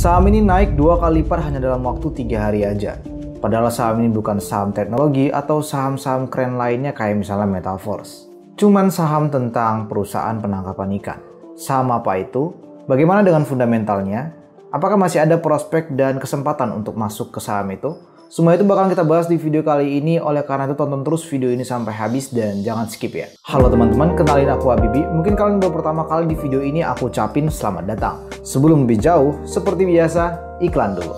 Saham ini naik 2 kali lipat hanya dalam waktu 3 hari aja. Padahal saham ini bukan saham teknologi atau saham-saham keren lainnya kayak misalnya Metaverse. Cuman saham tentang perusahaan penangkapan ikan. Saham apa itu? Bagaimana dengan fundamentalnya? Apakah masih ada prospek dan kesempatan untuk masuk ke saham itu? Semua itu bakal kita bahas di video kali ini, oleh karena itu tonton terus video ini sampai habis dan jangan skip ya. Halo teman-teman, kenalin aku Habibi. Mungkin kalian baru pertama kali di video ini, aku ucapin selamat datang. Sebelum lebih jauh, seperti biasa, iklan dulu.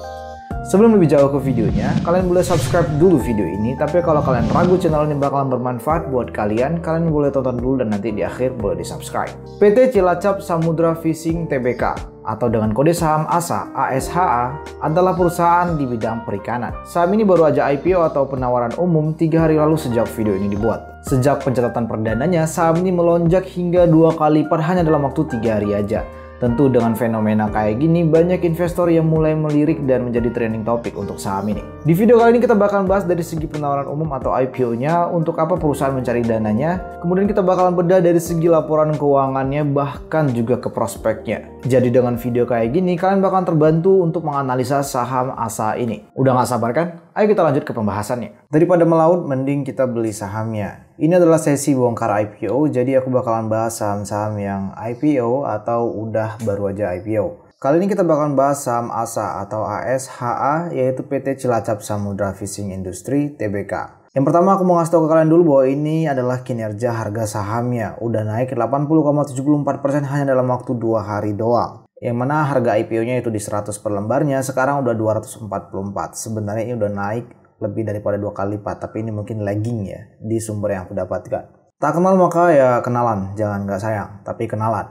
Sebelum lebih jauh ke videonya, kalian boleh subscribe dulu video ini. Tapi kalau kalian ragu channel ini bakalan bermanfaat buat kalian boleh tonton dulu dan nanti di akhir boleh di subscribe. PT Cilacap Samudra Fishing Tbk atau dengan kode saham ASA (ASHA) adalah perusahaan di bidang perikanan. Saham ini baru aja IPO atau penawaran umum 3 hari lalu sejak video ini dibuat. Sejak pencatatan perdananya, saham ini melonjak hingga 2 kali lipat hanya dalam waktu 3 hari aja. Tentu dengan fenomena kayak gini, banyak investor yang mulai melirik dan menjadi trending topik untuk saham ini. Di video kali ini kita bakal bahas dari segi penawaran umum atau IPO-nya, untuk apa perusahaan mencari dananya, kemudian kita bakalan bedah dari segi laporan keuangannya, bahkan juga ke prospeknya. Jadi dengan video kayak gini, kalian bakalan terbantu untuk menganalisa saham ASA ini. Udah gak sabar kan? Ayo kita lanjut ke pembahasannya. Daripada melaut, mending kita beli sahamnya. Ini adalah sesi bongkar IPO, jadi aku bakalan bahas saham-saham yang IPO atau udah baru aja IPO. Kali ini kita bakalan bahas saham ASA atau ASHA, yaitu PT Cilacap Samudra Fishing Industry Tbk. Yang pertama aku mau ngasih tau ke kalian dulu bahwa ini adalah kinerja harga sahamnya. Udah naik 80,74% hanya dalam waktu 2 hari doang. Yang mana harga IPO-nya itu di 100 per lembarnya, sekarang udah 244. Sebenarnya ini udah naik lebih daripada 2 kali lipat, tapi ini mungkin lagging ya di sumber yang aku dapatkan. Tak kenal maka ya kenalan, jangan nggak sayang, tapi kenalan.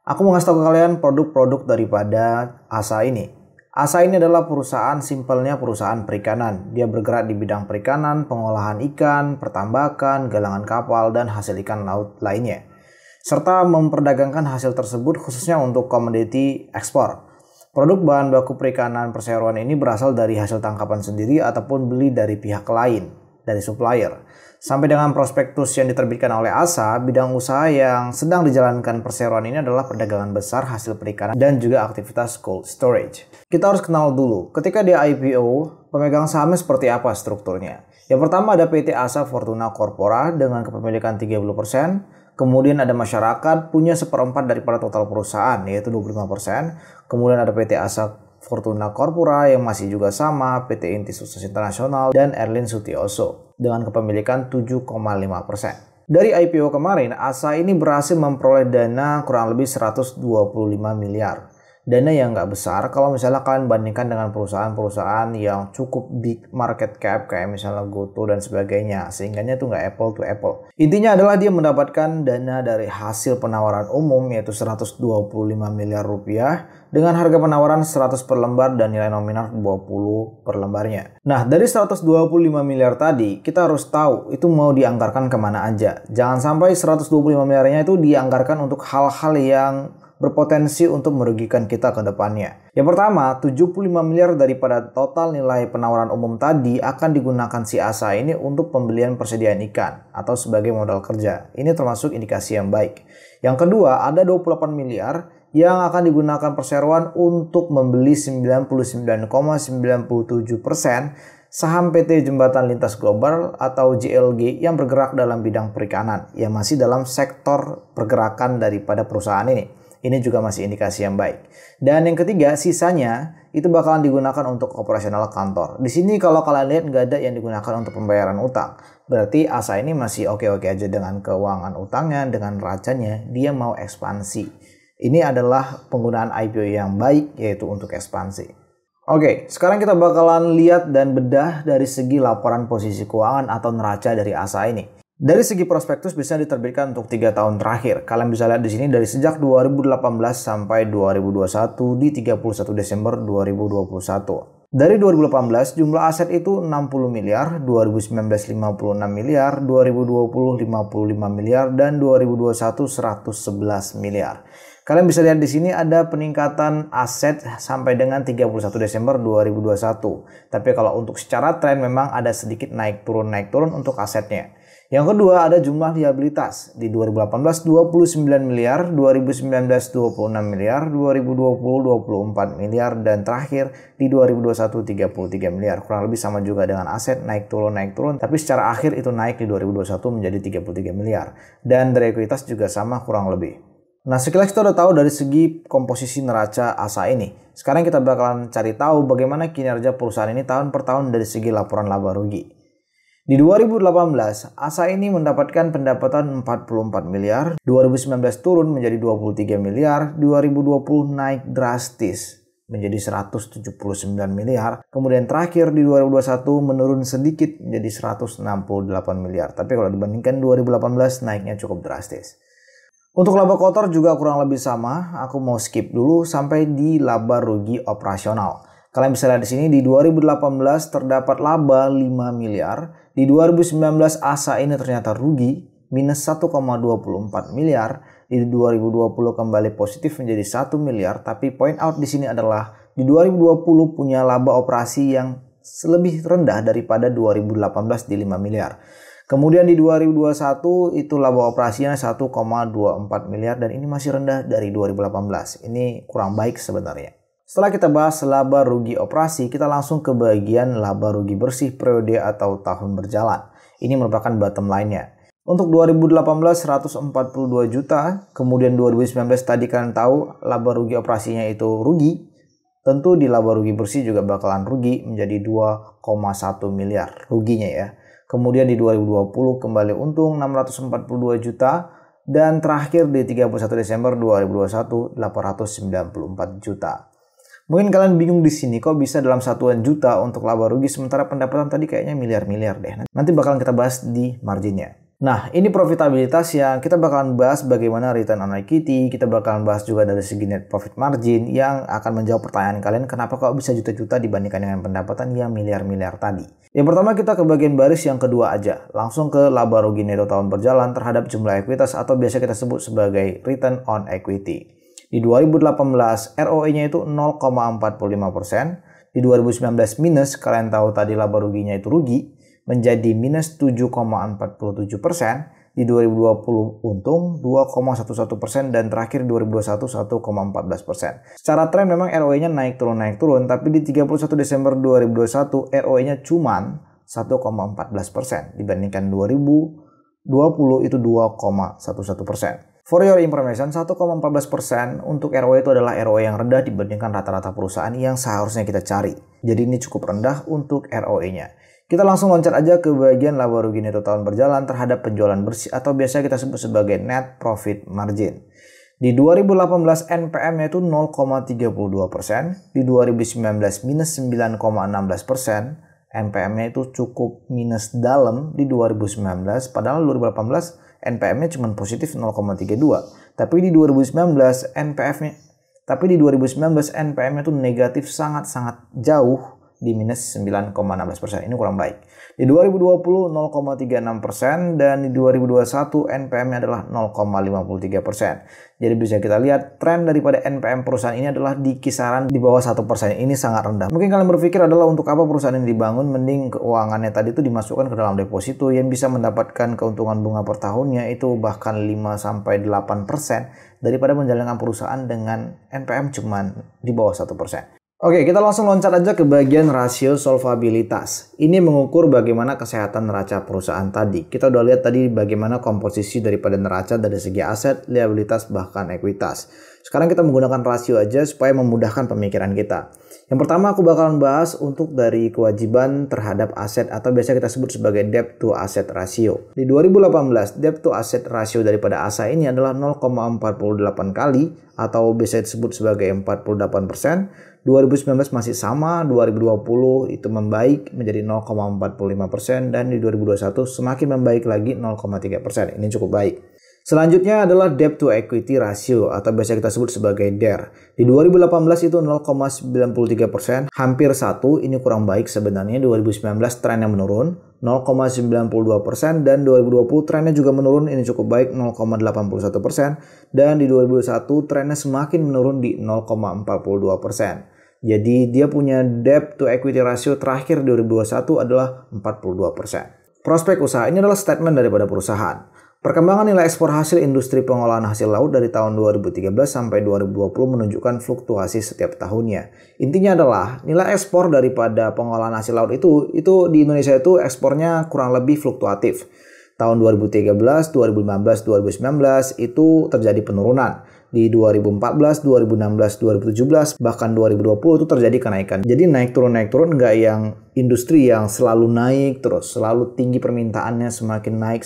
Aku mau ngasih tau ke kalian produk-produk daripada ASA ini. ASA ini adalah perusahaan, simpelnya perusahaan perikanan. Dia bergerak di bidang perikanan, pengolahan ikan, pertambakan, galangan kapal, dan hasil ikan laut lainnya. Serta memperdagangkan hasil tersebut khususnya untuk komoditi ekspor. Produk bahan baku perikanan perseroan ini berasal dari hasil tangkapan sendiri ataupun beli dari pihak lain, dari supplier. Sampai dengan prospektus yang diterbitkan oleh ASA, bidang usaha yang sedang dijalankan perseroan ini adalah perdagangan besar hasil perikanan dan juga aktivitas cold storage. Kita harus kenal dulu, ketika dia IPO, pemegang sahamnya seperti apa strukturnya. Yang pertama ada PT Asa Fortuna Corpora dengan kepemilikan 30%. Kemudian ada masyarakat punya 1/4 daripada total perusahaan, yaitu 25%. Kemudian ada PT Asa Fortuna Corpora yang masih juga sama, PT Inti Sukses Internasional, dan Erlin Sutioso dengan kepemilikan 7,5%. Dari IPO kemarin, Asa ini berhasil memperoleh dana kurang lebih 125 miliar. Dana yang nggak besar kalau misalnya kalian bandingkan dengan perusahaan-perusahaan yang cukup big market cap kayak misalnya GoTo dan sebagainya, sehingganya itu nggak apple to apple. Intinya adalah dia mendapatkan dana dari hasil penawaran umum yaitu 125 miliar rupiah dengan harga penawaran 100 per lembar dan nilai nominal 20 per lembarnya. Nah, dari 125 miliar tadi kita harus tahu itu mau dianggarkan kemana aja. Jangan sampai 125 miliarnya itu dianggarkan untuk hal-hal yang berpotensi untuk merugikan kita ke depannya. Yang pertama, 75 miliar daripada total nilai penawaran umum tadi akan digunakan si ASA ini untuk pembelian persediaan ikan atau sebagai modal kerja. Ini termasuk indikasi yang baik. Yang kedua, ada 28 miliar yang akan digunakan perseroan untuk membeli 99,97% saham PT Jembatan Lintas Global atau JLG yang bergerak dalam bidang perikanan, yang masih dalam sektor pergerakan daripada perusahaan ini. Ini juga masih indikasi yang baik. Dan yang ketiga, sisanya itu bakalan digunakan untuk operasional kantor. Di sini kalau kalian lihat nggak ada yang digunakan untuk pembayaran utang. Berarti ASA ini masih oke-oke aja dengan keuangan utangnya, dengan racanya, dia mau ekspansi. Ini adalah penggunaan IPO yang baik, yaitu untuk ekspansi. Oke, sekarang kita bakalan lihat dan bedah dari segi laporan posisi keuangan atau neraca dari ASA ini. Dari segi prospektus bisa diterbitkan untuk 3 tahun terakhir. Kalian bisa lihat di sini dari sejak 2018 sampai 2021 di 31 Desember 2021. Dari 2018 jumlah aset itu 60 miliar, 2019 56 miliar, 2020 55 miliar, dan 2021 111 miliar. Kalian bisa lihat di sini ada peningkatan aset sampai dengan 31 Desember 2021. Tapi kalau untuk secara tren memang ada sedikit naik turun untuk asetnya. Yang kedua ada jumlah liabilitas. Di 2018 29 miliar, 2019 26 miliar, 2020 24 miliar, dan terakhir di 2021 33 miliar. Kurang lebih sama juga dengan aset naik turun, tapi secara akhir itu naik di 2021 menjadi 33 miliar. Dan dari ekuitas juga sama kurang lebih. Nah, sekilas kita udah tahu dari segi komposisi neraca ASA ini. Sekarang kita bakalan cari tahu bagaimana kinerja perusahaan ini tahun per tahun dari segi laporan laba rugi. Di 2018, ASA ini mendapatkan pendapatan 44 miliar, 2019 turun menjadi 23 miliar, 2020 naik drastis menjadi 179 miliar, kemudian terakhir di 2021 menurun sedikit menjadi 168 miliar. Tapi kalau dibandingkan 2018 naiknya cukup drastis. Untuk laba kotor juga kurang lebih sama, aku mau skip dulu sampai di laba rugi operasional. Kalian bisa lihat di sini di 2018 terdapat laba 5 miliar, di 2019 ASA ini ternyata rugi minus 1,24 miliar, di 2020 kembali positif menjadi 1 miliar, tapi point out di sini adalah di 2020 punya laba operasi yang lebih rendah daripada 2018 di 5 miliar. Kemudian di 2021 itu laba operasinya 1,24 miliar dan ini masih rendah dari 2018. Ini kurang baik sebenarnya. Setelah kita bahas laba rugi operasi, kita langsung ke bagian laba rugi bersih periode atau tahun berjalan. Ini merupakan bottom line-nya. Untuk 2018 142 juta, kemudian 2019 tadi kalian tahu laba rugi operasinya itu rugi. Tentu di laba rugi bersih juga bakalan rugi menjadi 2,1 miliar ruginya ya. Kemudian di 2020 kembali untung 642 juta dan terakhir di 31 Desember 2021 894 juta. Mungkin kalian bingung di sini kok bisa dalam satuan juta untuk laba rugi sementara pendapatan tadi kayaknya miliar-miliar deh. Nanti bakalan kita bahas di marginnya. Nah, ini profitabilitas yang kita bakalan bahas bagaimana return on equity, kita bakalan bahas juga dari segi net profit margin yang akan menjawab pertanyaan kalian kenapa kok bisa juta-juta dibandingkan dengan pendapatan yang miliar-miliar tadi. Yang pertama kita ke bagian baris yang kedua aja, langsung ke laba rugi neto tahun berjalan terhadap jumlah ekuitas atau biasa kita sebut sebagai return on equity. Di 2018 ROE-nya itu 0,45%, di 2019 minus, kalian tahu tadi laba ruginya itu rugi, menjadi minus 7,47%, di 2020 untung 2,11% dan terakhir 2021 1,14%. Secara tren memang ROE-nya naik turun, tapi di 31 Desember 2021 ROE-nya cuman 1,14% dibandingkan 2020 itu 2,11%. For your information, 1,14% untuk ROE itu adalah ROE yang rendah dibandingkan rata-rata perusahaan yang seharusnya kita cari. Jadi ini cukup rendah untuk ROE-nya. Kita langsung loncat aja ke bagian laba rugi neto tahun berjalan terhadap penjualan bersih atau biasa kita sebut sebagai net profit margin. Di 2018 NPM-nya itu 0,32%, di 2019 minus 9,16%, NPM-nya itu cukup minus dalam di 2019, padahal 2018 NPM-nya cuma positif 0,32. Tapi di 2019 NPM-nya itu negatif sangat-sangat jauh di minus 9,16%. Ini kurang baik. Di 2020 0,36% dan di 2021 NPM-nya adalah 0,53%. Jadi bisa kita lihat tren daripada NPM perusahaan ini adalah di kisaran di bawah 1%. Ini sangat rendah. Mungkin kalian berpikir adalah untuk apa perusahaan ini dibangun, mending keuangannya tadi itu dimasukkan ke dalam deposito yang bisa mendapatkan keuntungan bunga per tahunnya itu bahkan 5-8% daripada menjalankan perusahaan dengan NPM cuman di bawah 1%. Oke, kita langsung loncat aja ke bagian rasio solvabilitas. Ini mengukur bagaimana kesehatan neraca perusahaan tadi. Kita udah lihat tadi bagaimana komposisi daripada neraca dari segi aset, liabilitas, bahkan ekuitas. Sekarang kita menggunakan rasio aja supaya memudahkan pemikiran kita. Yang pertama aku bakalan bahas untuk dari kewajiban terhadap aset atau biasa kita sebut sebagai debt to asset ratio. Di 2018, debt to asset ratio daripada ASA ini adalah 0,48 kali atau biasa disebut sebagai 48%. 2019 masih sama, 2020 itu membaik menjadi 0,45% dan di 2021 semakin membaik lagi 0,3%. Ini cukup baik. Selanjutnya adalah debt to equity ratio atau biasa kita sebut sebagai DER. Di 2018 itu 0,93%, hampir 1, ini kurang baik sebenarnya. 2019 trennya menurun 0,92% dan 2020 trennya juga menurun, ini cukup baik 0,81% dan di 2021 trennya semakin menurun di 0,42%. Jadi dia punya debt to equity ratio terakhir 2021 adalah 42%. Prospek usaha ini adalah statement daripada perusahaan. Perkembangan nilai ekspor hasil industri pengolahan hasil laut dari tahun 2013 sampai 2020 menunjukkan fluktuasi setiap tahunnya. Intinya adalah nilai ekspor daripada pengolahan hasil laut itu di Indonesia itu ekspornya kurang lebih fluktuatif. Tahun 2013, 2015, 2019 itu terjadi penurunan. Di 2014, 2016, 2017, bahkan 2020 itu terjadi kenaikan. Jadi naik turun nggak yang industri yang selalu naik terus, selalu tinggi permintaannya, semakin naik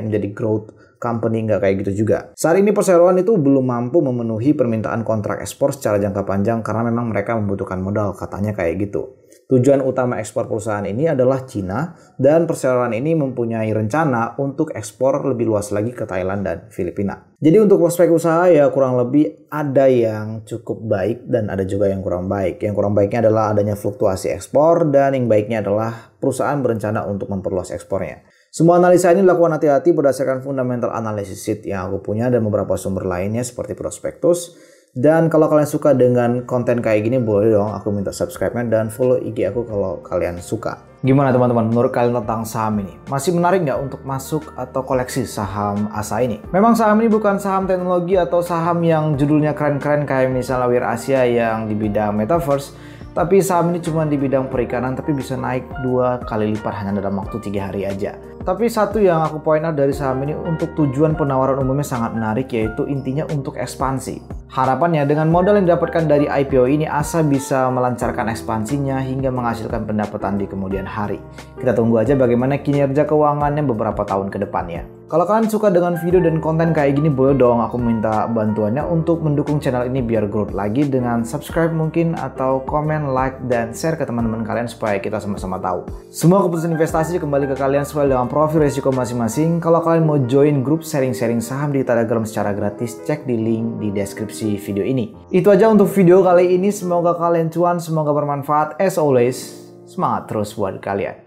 menjadi growth company, nggak kayak gitu juga. Saat ini perseroan itu belum mampu memenuhi permintaan kontrak ekspor secara jangka panjang karena memang mereka membutuhkan modal, katanya kayak gitu. Tujuan utama ekspor perusahaan ini adalah Cina dan perseroan ini mempunyai rencana untuk ekspor lebih luas lagi ke Thailand dan Filipina. Jadi untuk prospek usaha ya kurang lebih ada yang cukup baik dan ada juga yang kurang baik. Yang kurang baiknya adalah adanya fluktuasi ekspor dan yang baiknya adalah perusahaan berencana untuk memperluas ekspornya. Semua analisa ini dilakukan hati-hati berdasarkan fundamental analysis sheet yang aku punya dan beberapa sumber lainnya seperti prospektus. Dan kalau kalian suka dengan konten kayak gini, boleh dong aku minta subscribe-nya dan follow IG aku kalau kalian suka. Gimana teman-teman, menurut kalian tentang saham ini? Masih menarik nggak untuk masuk atau koleksi saham ASA ini? Memang saham ini bukan saham teknologi atau saham yang judulnya keren-keren kayak misalnya WirAsia yang di bidang metaverse. Tapi saham ini cuma di bidang perikanan tapi bisa naik 2 kali lipat hanya dalam waktu 3 hari aja. Tapi satu yang aku point out dari saham ini untuk tujuan penawaran umumnya sangat menarik, yaitu intinya untuk ekspansi. Harapannya dengan modal yang didapatkan dari IPO ini, ASA bisa melancarkan ekspansinya hingga menghasilkan pendapatan di kemudian hari. Kita tunggu aja bagaimana kinerja keuangannya beberapa tahun ke depannya. Kalau kalian suka dengan video dan konten kayak gini, boleh dong aku minta bantuannya untuk mendukung channel ini biar growth lagi dengan subscribe mungkin atau komen, like, dan share ke teman-teman kalian supaya kita sama-sama tahu. Semua keputusan investasi kembali ke kalian sesuai dengan profil resiko masing-masing. Kalau kalian mau join grup sharing-sharing saham di Telegram secara gratis, cek di link di deskripsi video ini. Itu aja untuk video kali ini, semoga kalian cuan, semoga bermanfaat. As always, semangat terus buat kalian.